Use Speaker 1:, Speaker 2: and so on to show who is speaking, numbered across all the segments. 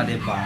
Speaker 1: diba?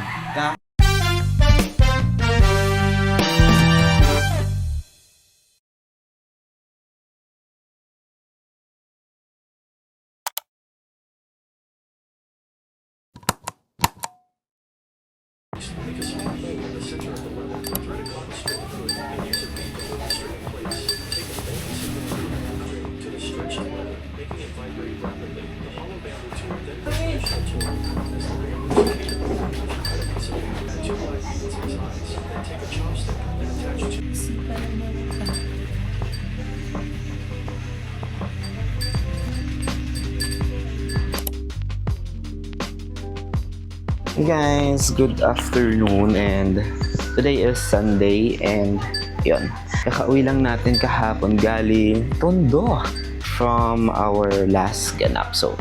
Speaker 1: Hey guys, good afternoon, and today is Sunday, and yun, kakauwi lang natin kahapon galing Tondo from our last ganap. So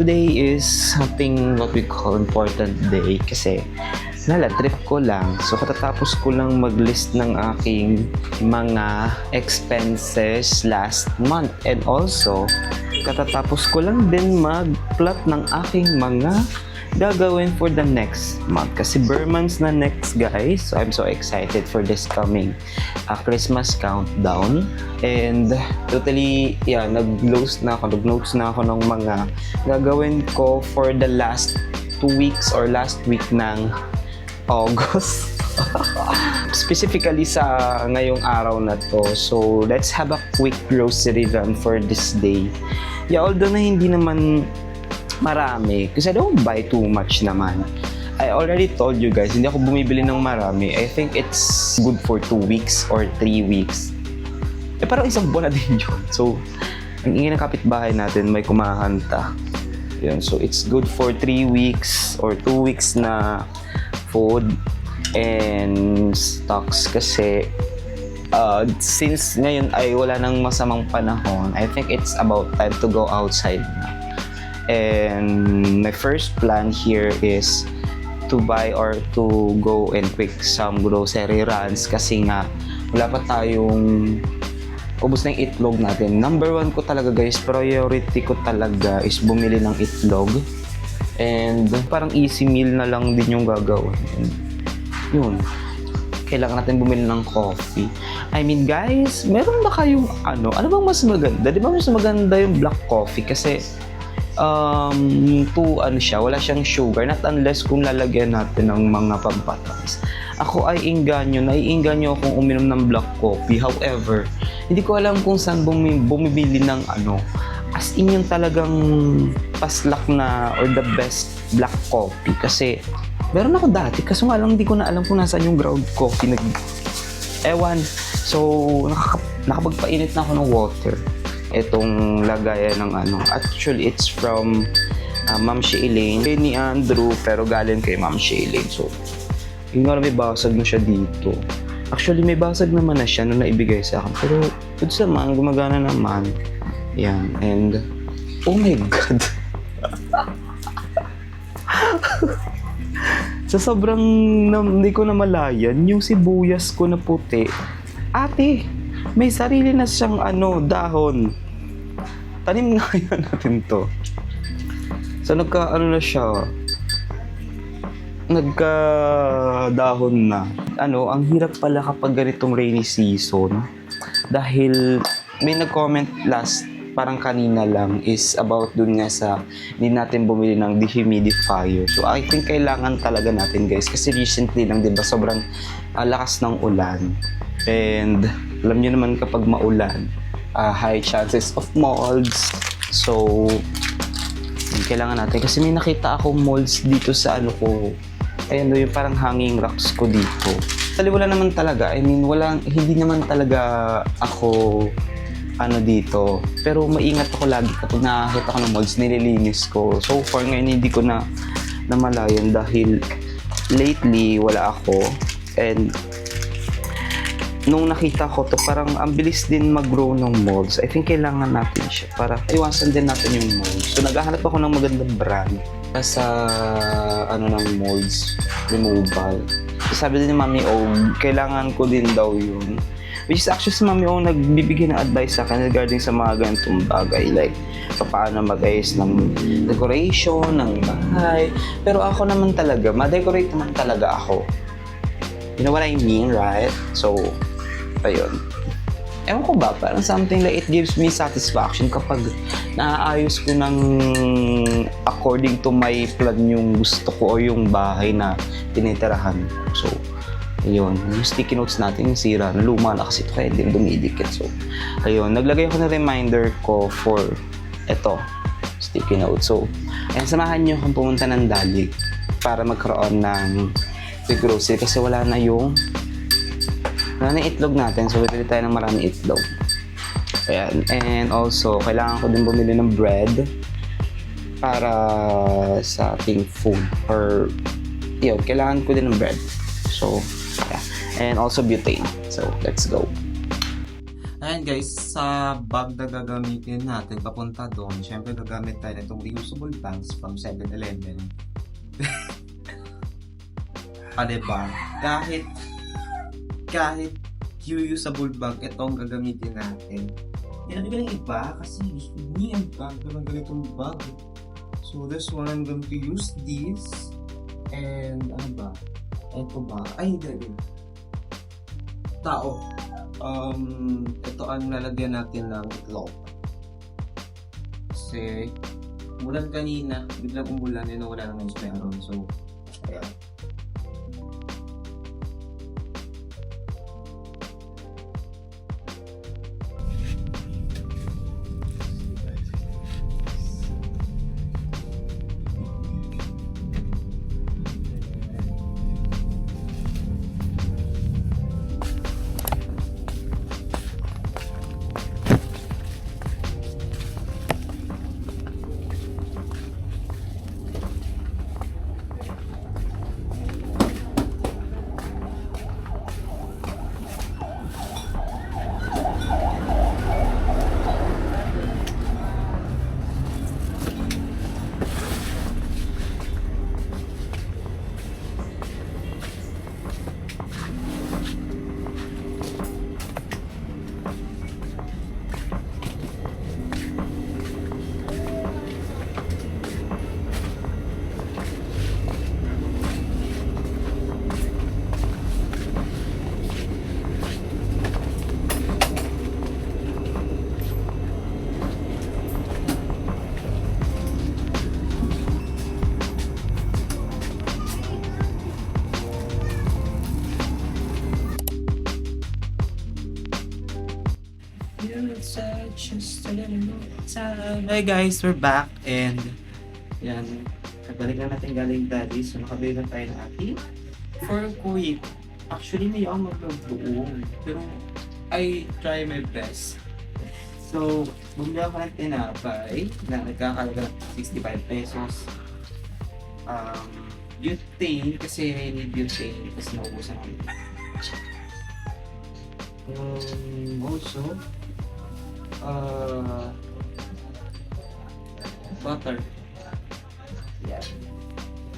Speaker 1: today is something what we call important day kasi trip ko lang. So katatapos ko lang mag-list ng aking mga expenses last month, and also katatapos ko lang din mag-plot ng aking mga gagawin for the next month kasi Burmans na next, guys. So I'm so excited for this coming Christmas countdown, and totally nag-notes na ako ng mga gagawin ko for the last 2 weeks or last week ng August. Specifically sa ngayong araw na to. So let's have a quick grocery run for this day. Although na hindi naman marami, kasi I don't buy too much naman. I already told you guys, hindi ako bumibili ng marami. I think it's good for 2 weeks or 3 weeks. Parang isang buwan na din yun. So, ang ingay ng kapitbahay natin, may kumahanta. Yun. So, it's good for 3 weeks or 2 weeks na food and stocks kasi since ngayon ay wala nang masamang panahon, I think it's about time to go outside na. And my first plan here is to buy or to go and quick some grocery runs kasi nga wala pa tayong ubos na yung itlog natin. Number 1 ko talaga, guys, priority ko talaga is bumili ng itlog, and parang easy meal na lang din yung gagawin. Yun, kailangan natin bumili ng coffee. I mean, guys, meron ba kayong ano bang mas maganda? Di ba mas maganda yung black coffee kasi wala siyang sugar, not unless kung lalagyan natin ng mga pampatamis. Ako ay naiinganyo akong uminom ng black coffee. However, hindi ko alam kung saan bumibili ng as in yung talagang paslak na or the best black coffee, kasi meron ako dati, kaso nga lang hindi ko na alam kung nasaan yung ground coffee. So nakapagpainit na ako ng water. Itong lagayan ng actually it's from Ma'am Shailene ni Andrew, pero galing kay Ma'am Shailene. So yung may basag na siya dito. Actually may basag naman na siya nung naibigay sa akin, pero goods naman, gumagana naman. Yan, and oh my god. Sa sobrang hindi ko na malayan yung sibuyas ko na puti, ate, may sarili na siyang dahon. Tanim nga yan natin to. So na siya, nagka-dahon na. Ang hirap pala kapag ganitong rainy season, dahil may nag-comment parang kanina lang is about dun nga sa hindi natin bumili ng dehumidifier. So I think kailangan talaga natin, guys, kasi recently lang, diba, sobrang lakas ng ulan, and alam niyo naman kapag maulan, high chances of molds. So kailangan natin, kasi may nakita akong molds dito sa ko. Ayan, yung parang hanging rocks ko dito. Wala naman talaga, hindi naman talaga ako dito. Pero maingat ako lagi kapag nakakita ko ng molds, nililinis ko. So far ngayon hindi ko na namalayan dahil lately wala ako, and nung nakita ko to, parang ang bilis din mag-grow ng molds. I think kailangan natin siya para iwasan din natin yung molds. So naghahanap ako ng magandang brand sa ng molds removal. So, sabi din ni Mami kailangan ko din daw yun. Which is actually si mami yung nagbibigay ng advice sa akin regarding sa mga ganitong bagay. Like, paano mag-ayos ng decoration, ng bahay. Pero ako naman talaga, ma-decorate naman talaga ako. You know what I mean, right? So, ayun. Ewan ko ba, parang something like it gives me satisfaction kapag naaayos ko ng according to my plan yung gusto ko o yung bahay na tinitirahan. So, ayun, yung sticky notes natin yung sira, luma na kasi ito kaya hindi dumidikit. So, ayun, naglagay ako ng reminder ko for ito, sticky notes. So, ayun, samahan nyo kung pumunta ng Dalig para magkaroon ng grocery kasi wala na yung itlog natin. So, bibili tayo ng maraming itlog. Ayan. And also, kailangan ko din bumili ng bread para sa ating food. Or, yun, kailangan ko din ng bread. So, yeah. And also butane. So, let's go. Ayan guys, sa bag na gagamitin natin papunta doon, syempre gagamit tayo nitong reusable bags from 7-Eleven. Diba? Kahit reusable bag, itong gagamitin natin. Hindi natin ng iba kasi gusto niya ang bag ng ganitong bag. So this one, I'm going to use this. And ano ba? Ito ba? Ay, hindi. Tao. Ito ang lalagyan natin ng itlog. Kasi umulan kanina, biglang umulan, yun wala naman yung meron. So, ayan. Hi guys, we're back and yan, kabalik na natin galing daddy. So nakabili na tayo ng ating for quick. Actually may ako magbabuong pero I try my best. So bumili ako ng tinapay na nagkakalaga ng 65 pesos. Butane kasi I need butane kasi naubusan ako. Also butter. Yeah.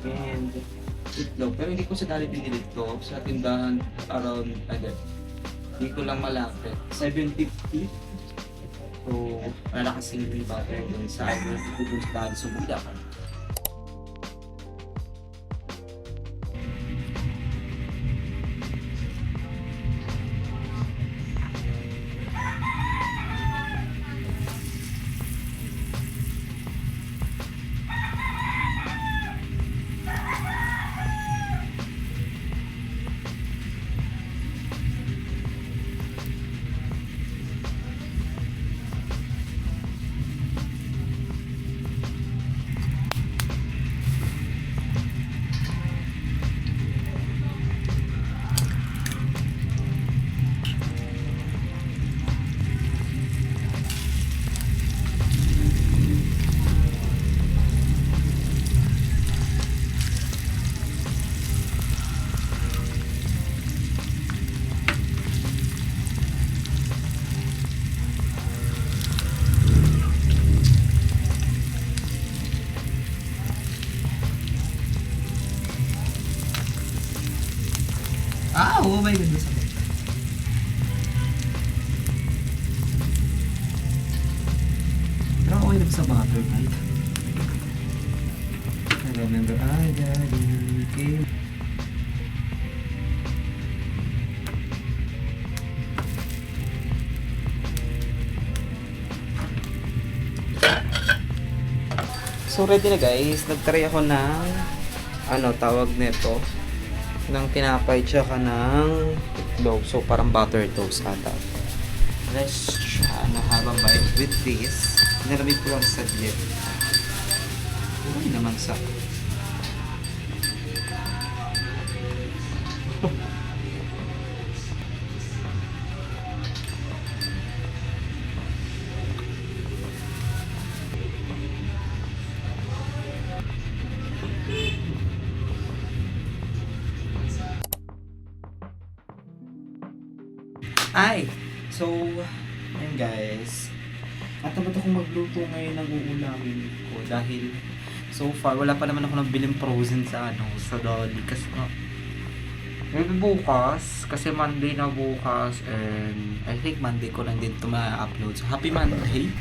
Speaker 1: And itlog. Pero hindi ko sa dali pinili ito. Sa tindahan around, hindi ko lang malapit. 750. So, wala kasing yung butter dun sa akin. Hindi ko sa dali sumudakan. Oh my goodness. mahilig sa butter, right? I remember I got you, okay. So ready na guys, nagtry ako ng tawag nito ng tinapay tsaka ng itlog. So parang butter toast ata. Let's try have a bite with this. Nilamig ko lang saglit. Uy naman sa Ay! So, ayun guys. Natamad akong magluto ngayon ng uulamin ko dahil so far wala pa naman ako nabiling frozen sa sa Dolly kasi maybe bukas kasi Monday na bukas and I think Monday ko lang din ito ma-upload. So happy Monday!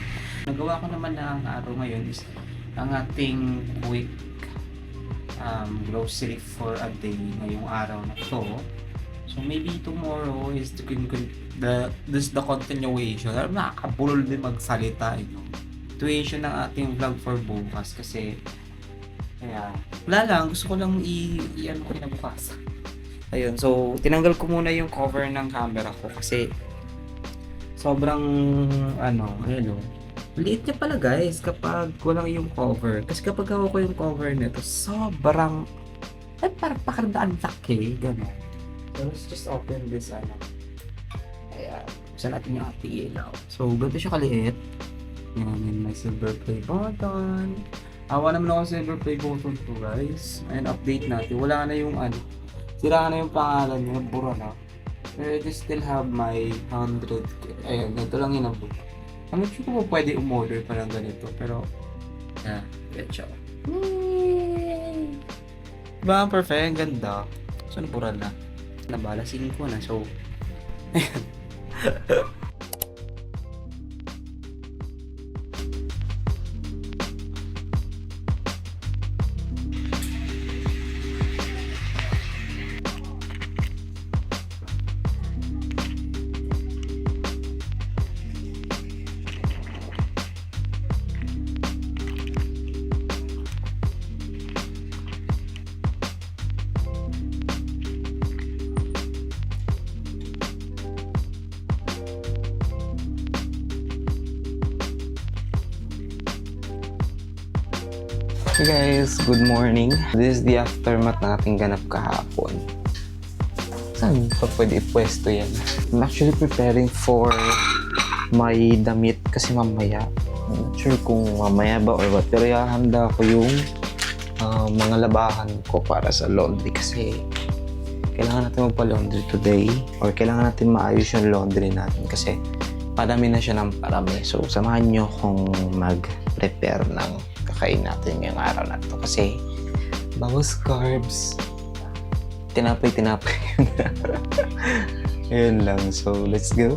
Speaker 1: Nagawa ko naman na ang araw ngayon is ang ating quick grocery for a day ngayong araw na to. So maybe tomorrow is the continuation. Nakakabulol din magsalita Continuation ng ating vlog for bukas kasi kaya wala lang, gusto ko lang i-ano ko na bukas. Ayun, so tinanggal ko muna yung cover ng camera ko kasi sobrang liit niya pala guys kapag walang yung cover. Kasi kapag hawak ko yung cover nito, sobrang parang pakardaan laki, gano'n. So let's just open this Ayan, buksan natin yung ating ilaw. So ganito siya kaliit. Yan, may silver play button. Awa naman ako sa silver play button to guys. And update natin. Wala na yung sira na yung pangalan niya, bura na. Pero I still have my 100. Ayan, ganito lang yun ang book. I'm not sure kung pwede umorder pa ng ganito. Pero, ganito. Diba? Perfect. Ganda. So, nabura na. Nabalasin ko na. So, ayan. Hey guys, good morning. This is the aftermath ng ating ganap kahapon. Saan pa pwede ipwesto yan? I'm actually preparing for my damit kasi mamaya. I'm not sure kung mamaya ba or what. Pero ihahanda ko yung mga labahan ko para sa laundry kasi kailangan natin magpa-laundry today or kailangan natin maayos yung laundry natin kasi padami na siya ng parami. So, samahan nyo kung mag-prepare ng kakain natin ngayong araw na to kasi bawas carbs. Tinapay. Ayun lang. So, let's go.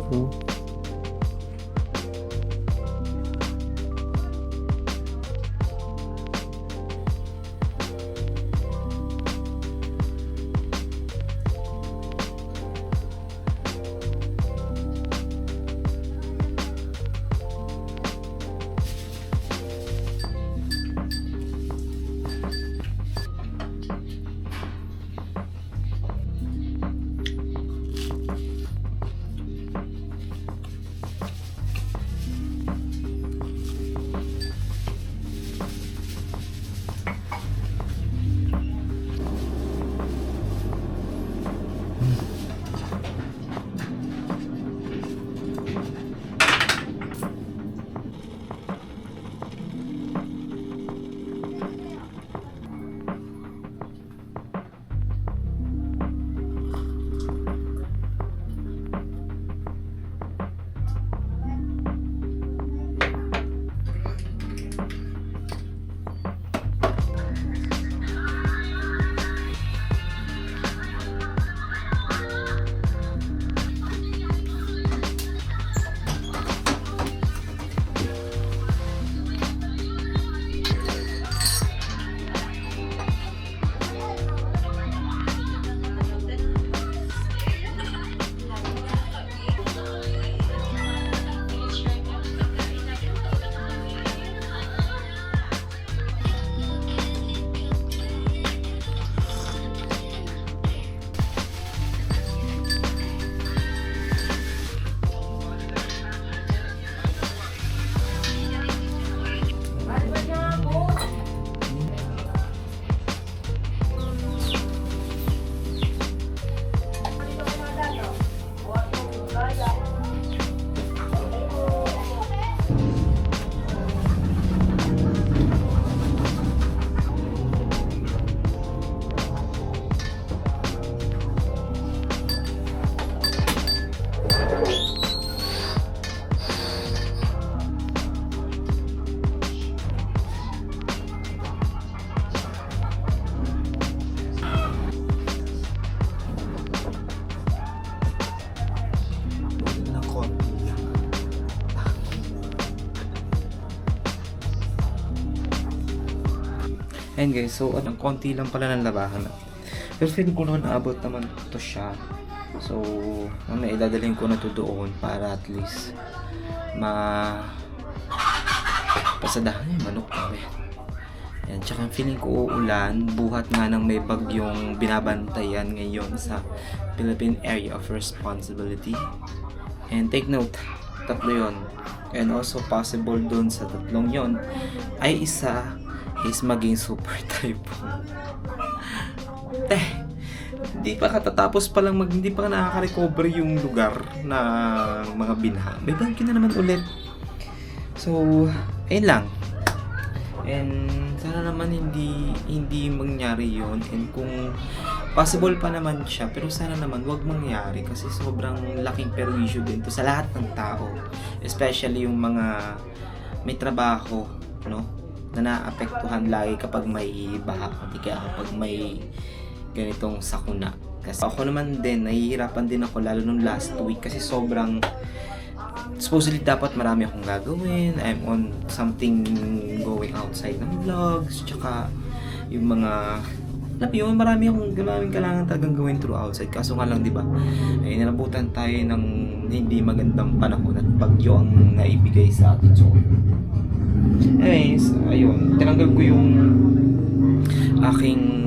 Speaker 1: Ayan guys, so ang konti lang pala ng labahan natin. Pero feeling ko naman naabot naman to siya. So, mamaya idadalhin ko na to doon para at least pasadahan yung manok kami. Ayan, tsaka feeling ko uulan, buhat nga ng may bagyong binabantayan ngayon sa Philippine Area of Responsibility. And take note, 3 yon. And also possible dun sa 3 yon ay isa is maging super typhoon. Hindi pa katatapos pa lang hindi pa nakaka-recover yung lugar na mga binaha. May bagyo na naman ulit. So, ayun lang. And sana naman hindi mangyari yon. And kung possible pa naman siya, pero sana naman wag mangyari kasi sobrang laking perwisyo din to sa lahat ng tao. Especially yung mga may trabaho, no? Na naapektuhan lagi kapag may baha, hindi kaya kapag may ganitong sakuna. Kasi ako naman din, nahihirapan din ako lalo nung last week kasi sobrang supposedly dapat marami akong gagawin. I'm on something going outside ng vlogs, tsaka yung mga marami akong kailangan talagang gawin through outside. Kaso nga lang, di ba, ay nalabutan tayo ng hindi magandang panahon at bagyo ang naibigay sa atin. So, anyways, ayun, tinanggal ko yung aking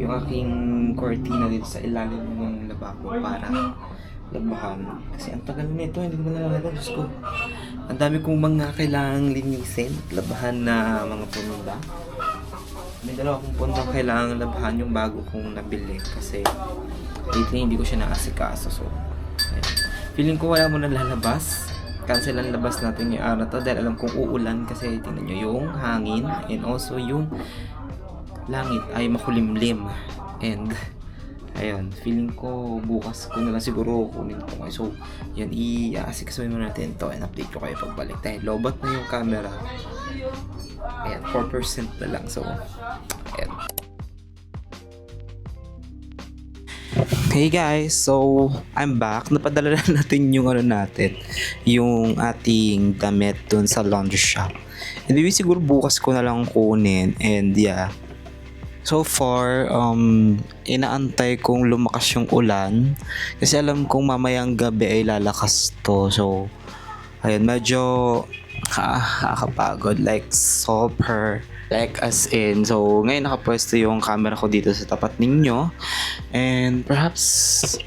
Speaker 1: yung aking cortina dito sa ilalim ng lababo para labahan. Kasi ang tagal nito, hindi ko nalalagay. Diyos ko, ang dami kong mga kailangang linisin at labahan na mga punda. May 2 pundang kailangang labahan yung bago kong nabili kasi lately hindi ko siya naasikaso. So, ayun. Feeling ko wala mo na lalabas. Cancel ang labas natin yung araw to dahil alam kong uulan kasi tingnan nyo yung hangin and also yung langit ay makulimlim. And ayun, feeling ko bukas ko na lang siguro kunin ito. So, yan, i-aasikasuhin mo natin ito and update ko kayo pagbalik. Dahil lobat na yung camera. Ayan, 4% na lang. So, ayan. Hey guys, so I'm back. Napadala na natin yung yung ating damit dun sa laundry shop. And maybe siguro bukas ko na lang kunin. And yeah, so far, inaantay kong lumakas yung ulan. Kasi alam kong mamayang gabi ay lalakas to. So, ayun, medyo nakakapagod. Like, super. Like, as in. So, ngayon nakapwesto yung camera ko dito sa tapat ninyo. And perhaps,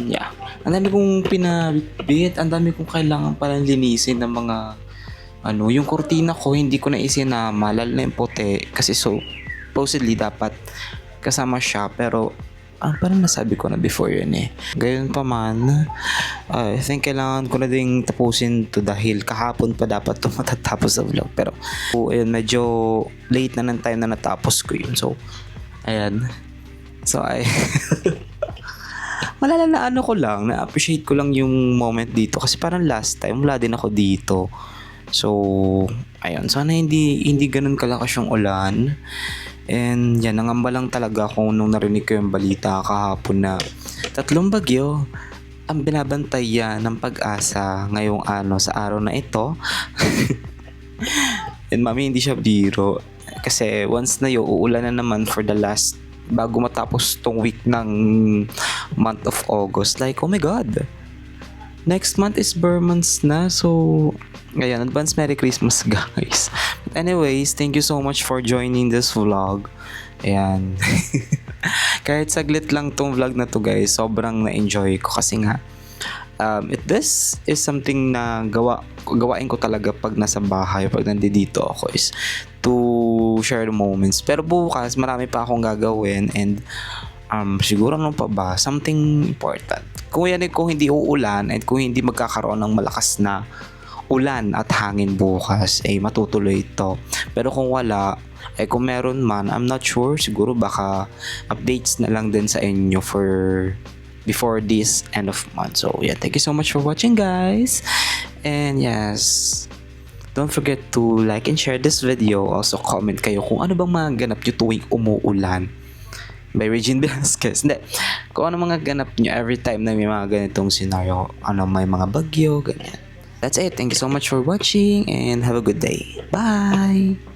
Speaker 1: yeah. Ang dami kong pinabit. Ang dami kong kailangan palang linisin ng mga, yung kurtina ko, hindi ko na isinama. Lalo na yung puti. Kasi supposedly dapat kasama siya. Pero, parang nasabi ko na before yun eh. Gayon pa man, I think kailangan ko na ding tapusin to dahil kahapon pa dapat to matatapos sa vlog. Pero, ayun, medyo late na ng time na natapos ko yun. So, ayan. So, malala na ko lang, na-appreciate ko lang yung moment dito. Kasi parang last time, wala din ako dito. So, ayun. Sana hindi ganun kalakas yung ulan. And yan, nangamba lang talaga ako nung narinig ko yung balita kahapon na 3 bagyo ang binabantayan ng Pag-asa ngayong sa araw na ito. And mami, hindi siya biro. Kasi once na uulan na naman for the last, bago matapos tong week ng month of August. Like, oh my God! Next month is Burmans na. So, ngayon, advance Merry Christmas guys. But anyways, thank you so much for joining this vlog. Ayan. Kahit saglit lang tong vlog na to guys, sobrang na-enjoy ko kasi nga this is something na gawain ko talaga pag nasa bahay, pag nandito ako, is to share the moments. Pero bukas, marami pa akong gagawin and siguro pa ba, something important. Kung hindi uulan at kung hindi magkakaroon ng malakas na ulan at hangin bukas, matutuloy ito. Pero kung wala, kung meron man, I'm not sure, siguro baka updates na lang din sa inyo before this end of month. So yeah, thank you so much for watching guys. And yes, don't forget to like and share this video. Also comment kayo kung ano bang mga ganap nyo tuwing umuulan. By Regine Velasquez. Hindi. Kung ano mga ganap nyo every time na may mga ganitong scenario. May mga bagyo, ganyan. That's it. Thank you so much for watching and have a good day. Bye!